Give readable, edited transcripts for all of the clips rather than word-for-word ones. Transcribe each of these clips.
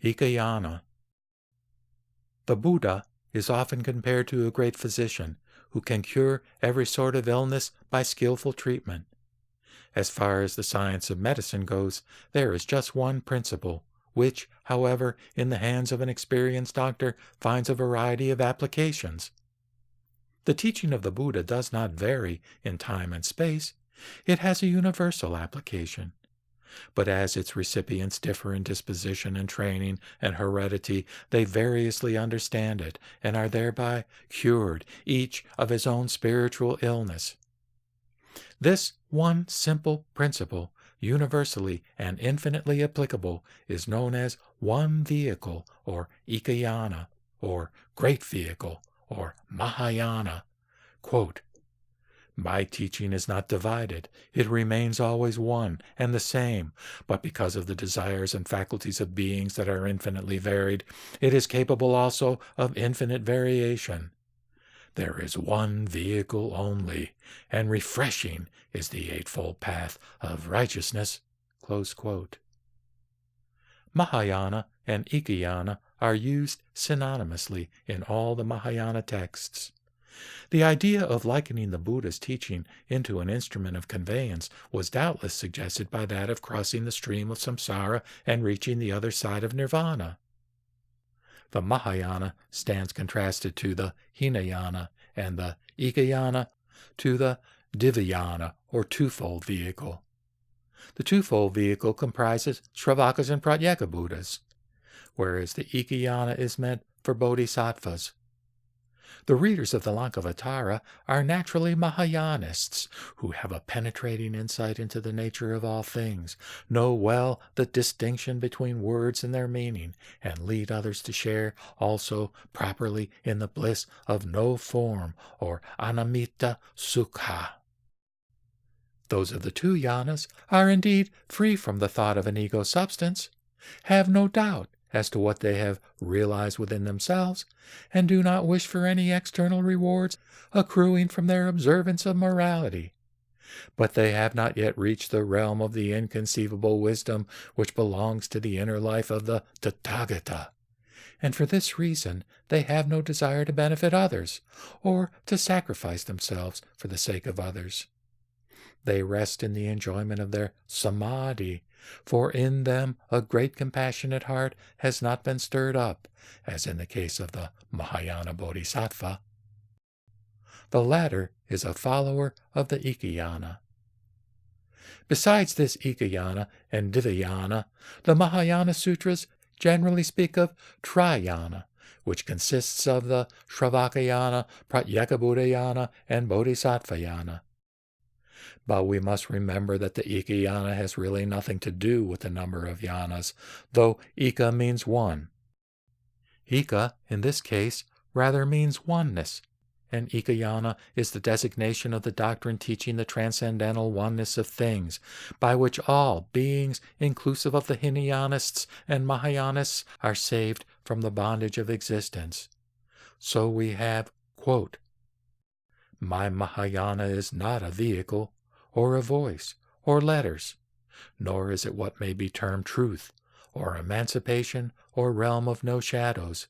Ekayana. The Buddha is often compared to a great physician who can cure every sort of illness by skillful treatment. As far as the science of medicine goes, there is just one principle, which, however, in the hands of an experienced doctor, finds a variety of applications. The teaching of the Buddha does not vary in time and space. It has a universal application. But as its recipients differ in disposition and training and heredity, they variously understand it and are thereby cured, each of his own spiritual illness. This one simple principle, universally and infinitely applicable, is known as one vehicle, or Ekayana, or great vehicle, or Mahayana. Quote, "My teaching is not divided. It remains always one and the same, but because of the desires and faculties of beings that are infinitely varied, it is capable also of infinite variation. There is one vehicle only, and refreshing is the Eightfold Path of Righteousness." Close quote. Mahayana and Ekayana are used synonymously in all the Mahayana texts. The idea of likening the Buddha's teaching into an instrument of conveyance was doubtless suggested by that of crossing the stream of samsara and reaching the other side of nirvana. The Mahayana stands contrasted to the Hinayana, and the Ekayana to the Divyana, or twofold vehicle. The twofold vehicle comprises Shravakas and Pratyeka Buddhas, whereas the Ekayana is meant for Bodhisattvas. The readers of the Lankavatara are naturally Mahayanists who have a penetrating insight into the nature of all things, know well the distinction between words and their meaning, and lead others to share also properly in the bliss of no form, or anamita sukha. Those of the two yanas are indeed free from the thought of an ego substance, have no doubt as to what they have realized within themselves, and do not wish for any external rewards accruing from their observance of morality. But they have not yet reached the realm of the inconceivable wisdom which belongs to the inner life of the Tathagata, and for this reason they have no desire to benefit others, or to sacrifice themselves for the sake of others. They rest in the enjoyment of their samadhi, for in them a great compassionate heart has not been stirred up, as in the case of the Mahayana Bodhisattva. The latter is a follower of the Ekayana. Besides this Ekayana and Divyana, the Mahayana Sutras generally speak of Trayana, which consists of the Shravakayana, Pratyekabuddhayana, and Bodhisattvayana. But we must remember that the Ekayana has really nothing to do with the number of yanas, though Eka means one. Eka, in this case, rather means oneness, and Ekayana is the designation of the doctrine teaching the transcendental oneness of things, by which all beings, inclusive of the Hinayanists and Mahayanists, are saved from the bondage of existence. So we have, quote, "My Mahayana is not a vehicle, or a voice, or letters, nor is it what may be termed truth, or emancipation, or realm of no shadows.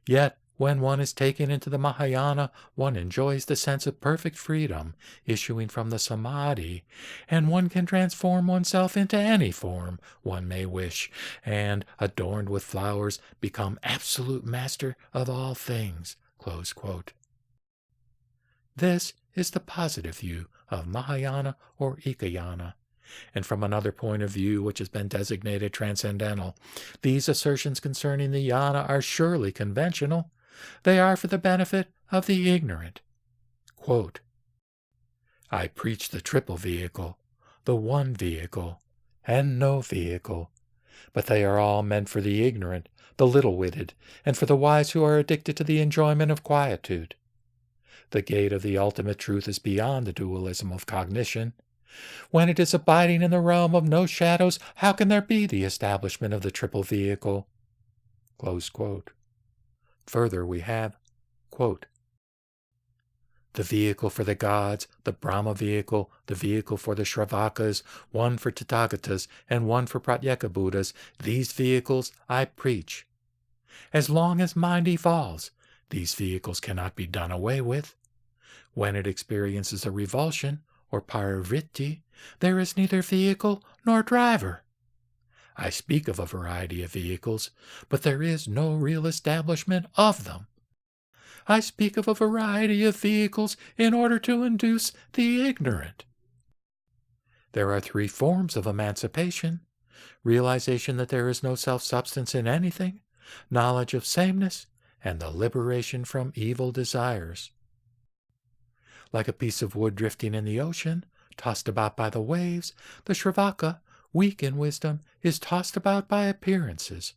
Yet, when one is taken into the Mahayana, one enjoys the sense of perfect freedom issuing from the samadhi, and one can transform oneself into any form one may wish, and, adorned with flowers, become absolute master of all things." Close quote. This is the positive view of Mahayana or Ekayana, and from another point of view which has been designated transcendental, these assertions concerning the yana are surely conventional. They are for the benefit of the ignorant. Quote, "I preach the triple vehicle, the one vehicle, and no vehicle, but they are all meant for the ignorant, the little-witted, and for the wise who are addicted to the enjoyment of quietude. The gate of the ultimate truth is beyond the dualism of cognition. When it is abiding in the realm of no shadows, how can there be the establishment of the triple vehicle?" Close quote. Further we have, quote, the vehicle for the gods, the Brahma vehicle, the vehicle for the Shravakas, one for Tathagatas, and one for Pratyeka Buddhas, these vehicles I preach. As long as mind evolves, these vehicles cannot be done away with. When it experiences a revulsion, or paravritti, there is neither vehicle nor driver. I speak of a variety of vehicles, but there is no real establishment of them. I speak of a variety of vehicles in order to induce the ignorant. There are three forms of emancipation: realization that there is no self-substance in anything, knowledge of sameness, and the liberation from evil desires. Like a piece of wood drifting in the ocean, tossed about by the waves, the Shravaka, weak in wisdom, is tossed about by appearances.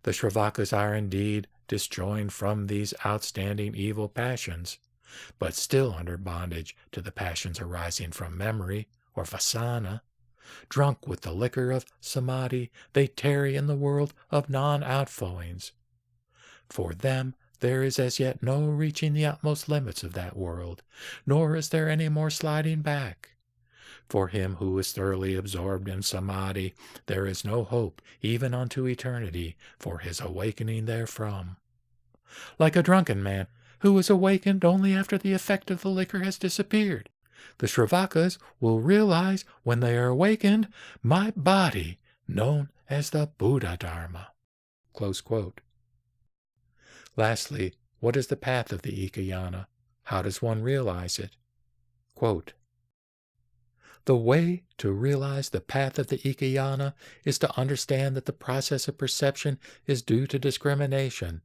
The Shravakas are indeed disjoined from these outstanding evil passions, but still under bondage to the passions arising from memory, or vasana. Drunk with the liquor of samadhi, they tarry in the world of non-outflowings. For them, there is as yet no reaching the utmost limits of that world, nor is there any more sliding back. For him who is thoroughly absorbed in samadhi, there is no hope, even unto eternity, for his awakening therefrom. Like a drunken man, who is awakened only after the effect of the liquor has disappeared, the Shravakas will realize, when they are awakened, my body, known as the Buddha Dharma. Close quote. Lastly, what is the path of the Ekayana? How does one realize it? Quote, the way to realize the path of the Ekayana is to understand that the process of perception is due to discrimination.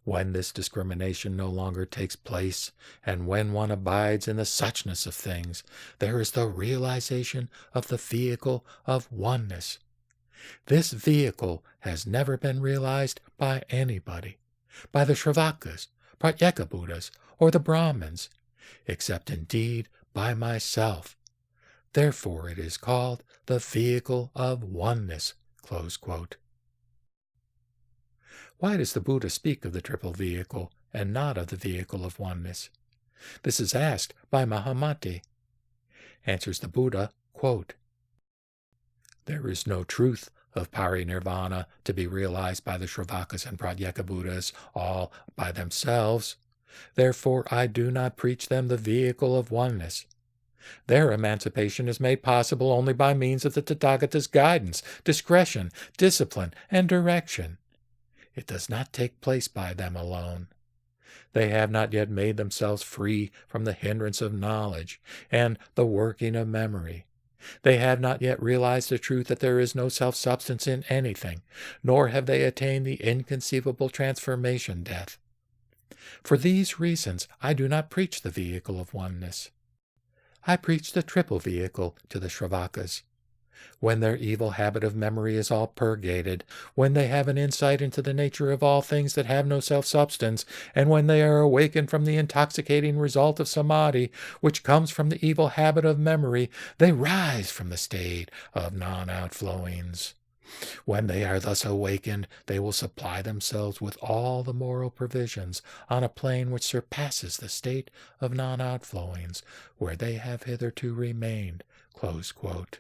When this discrimination no longer takes place, and when one abides in the suchness of things, there is the realization of the vehicle of oneness. This vehicle has never been realized by anybody, by the Shravakas, Pratyeka Buddhas, or the Brahmins, except indeed by myself. Therefore it is called the vehicle of oneness. Close quote. Why does the Buddha speak of the triple vehicle and not of the vehicle of oneness? This is asked by Mahamati. Answers the Buddha, quote, there is no truth of parinirvana to be realized by the Shravakas and Pratyeka Buddhas all by themselves. Therefore I do not preach them the vehicle of oneness. Their emancipation is made possible only by means of the Tathagata's guidance, discretion, discipline, and direction. It does not take place by them alone. They have not yet made themselves free from the hindrance of knowledge and the working of memory. They have not yet realized the truth that there is no self-substance in anything, nor have they attained the inconceivable transformation death. For these reasons, I do not preach the vehicle of oneness. I preach the triple vehicle to the Shravakas. When their evil habit of memory is all purgated, when they have an insight into the nature of all things that have no self-substance, and when they are awakened from the intoxicating result of samadhi, which comes from the evil habit of memory, they rise from the state of non-outflowings. When they are thus awakened, they will supply themselves with all the moral provisions on a plane which surpasses the state of non-outflowings, where they have hitherto remained. Close quote.